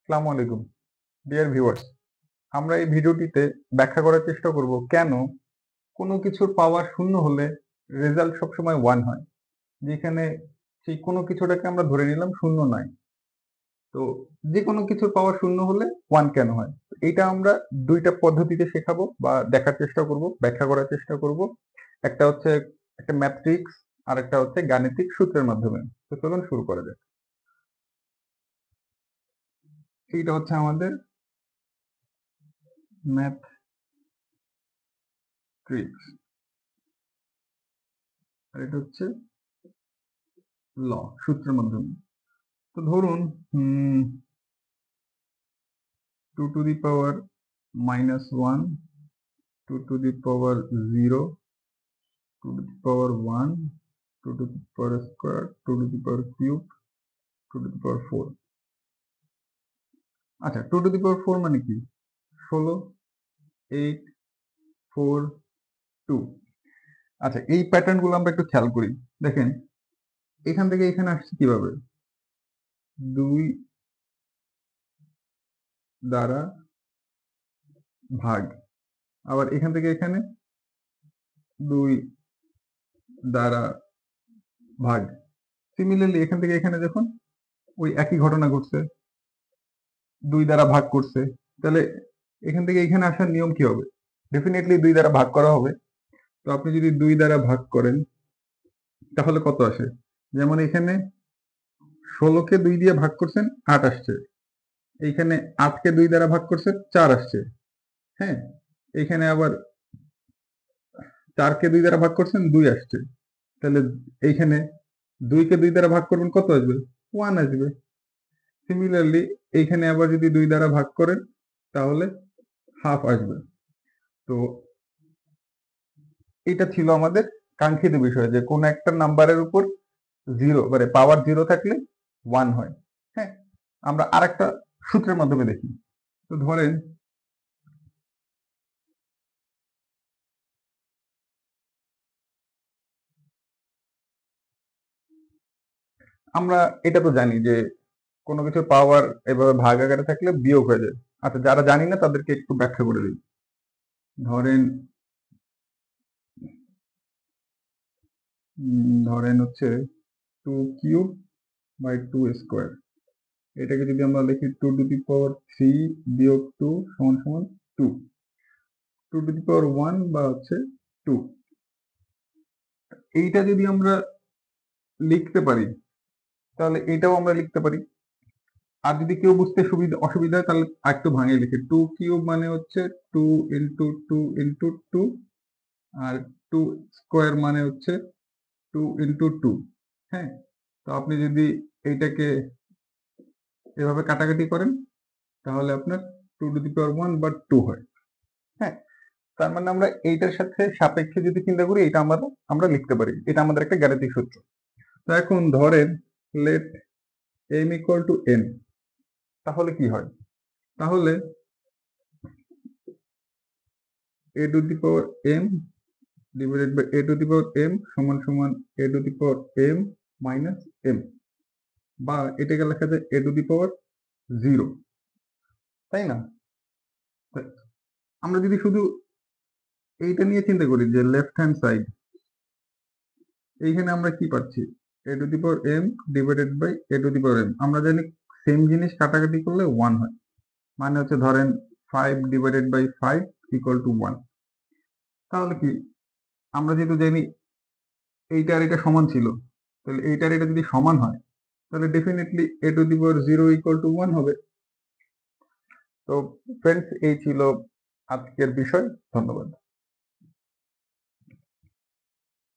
আসসালামু আলাইকুম dear viewers. আমরা এই ভিডিওটিতে ব্যাখ্যা করার চেষ্টা করব কেন কোনো কিছুর পাওয়ার শূন্য হলে রেজাল্ট সবসময় 1 হয়, যেখানে সেই কোনো কিছুটাকে আমরা ধরে নিলাম শূন্য নয়। তো যে কোনো কিছুর পাওয়ার শূন্য হলে 1 কেন হয়? এইটা আমরা ২ টা পদ্ধতিতে শেখাবো বা দেখার চেষ্টা করব, ব্যাখ্যা করার চেষ্টা করব। একটা হচ্ছে একটা ম্যাট্রিক্স, আরেকটা হচ্ছে গাণিতিক সূত্রের মাধ্যমে। তো চলুন শুরু করা যাক। এইটা হচ্ছে আমাদের ম্যাট্রিক্স আর এটা হচ্ছে সূত্রের মাধ্যমে। তো ধরুন 2 to the power -1, 2 to the power 0, 2 to the power 1, 2 to the power square, 2 to the power cube, 2 to the power 4। আচ্ছা, 2 to the power 4 মানে কি? 16, 8, 4, 2। আচ্ছা, এই প্যাটার্ন গুলো আমরা একটু খেয়াল করি। দেখেন, এখান থেকে এখানে আসছে কিভাবে? 2 দ্বারা ভাগ। আবার এখান থেকে এখানে 2 দ্বারা ভাগ। সিমিলারলি এখান থেকে এখানে দেখুন ওই একই ঘটনা ঘটছে, 2 দ্বারা ভাগ করছে। তাহলে এখান থেকে এখানে আসার নিয়ম কি হবে? ডেফিনিটলি 2 দ্বারা ভাগ করা হবে। তো আপনি যদি 2 দ্বারা ভাগ করেন তাহলে কত আসে? যেমন এখানে 16 কে 2 দিয়ে ভাগ করছেন 8 আসছে। এইখানে 8 কে 2 দ্বারা ভাগ করছেন 4 আসছে। হ্যাঁ? এইখানে আবার 4 কে 2 দ্বারা ভাগ করছেন 2 আসছে। তাহলে এইখানে 2 কে 2 দ্বারা ভাগ করবেন কত আসবে? 1 আসবে। সিমিলারলি এইখানে আবার যদি 2 দ্বারা ভাগ করেন তাহলে হাফ আসবে। তো এটা ছিল আমাদের কাঙ্ক্ষিত বিষয় যে কোন একটা নাম্বারের উপর 0 মানে পাওয়ার 0 থাকলে 1 হয়। হ্যাঁ? আমরা আরেকটা সূত্রের মাধ্যমে দেখি। তো ধরেন আমরা এটা তো জানি যে কোন কিছুর পাওয়ার এভাবে ভাগ আকারে থাকলে বিয়োগ হয়ে যায়। আচ্ছা, যারা জানি না তাদেরকে একটু ব্যাখ্যা করে দিই। ধরেন হচ্ছে 2 কিউব বাই 2 স্কয়ার। এটাকে যদি আমরা লিখি 2 টু দি পাওয়ার 3 বিয়োগ 2 সমান সমান 2। 2 টু দি পাওয়ার 1 বা হচ্ছে 2। এইটা যদি আমরা লিখতে পারি তাহলে এটাও আমরা লিখতে পারি। আর যদি কেউ বুঝতে অসুবিধা হয় তাহলে আরেকটু ভাঙিয়ে লিখি। 2 কিউব মানে হচ্ছে 2 ইনটু 2 ইনটু 2 আর 2 স্কয়ার মানে হচ্ছে 2 ইনটু 2। হ্যাঁ? তো আপনি যদি এইটাকে এভাবে কাটাকাটি করেন তাহলে আপনার 2 টু দি পাওয়ার 1 বা 2 হয়। হ্যাঁ? তার মানে আমরা এইটার সাথে সাপেক্ষে যদি চিন্তা করি এটা আমরা লিখতে পারি। এটা আমাদের একটা গাণিতিক সূত্র। তো এখন ধরেন let m equal to n, তাহলে কি হয়? তাহলে a to the power m divided by a to the power m সমান সমান a to the power m minus m, বা এটাকে লেখা যায় a to the power 0, তাই না? তা আমরা যদি শুধু এইটা নিয়ে চিন্তা করি যে লেফট হ্যান্ড সাইড, এইখানে আমরা কি পাচ্ছি? a to the power m divided by a to the power m। আমরা জানি সেম জিনিস কাটাকাটি করলে 1 হয়। মানে হচ্ছে ধরেন 5 divided by 5 equal to 1। তাহলে কি? আমরা যেহেতু জানি এইটা আর এটা সমান ছিল, তাহলে এইটা আর এটা যদি সমান হয় তাহলে definitely a to the power 0 equal to 1 হবে। তো ফ্রেন্ডস, এই ছিল আজকের বিষয়। ধন্যবাদ।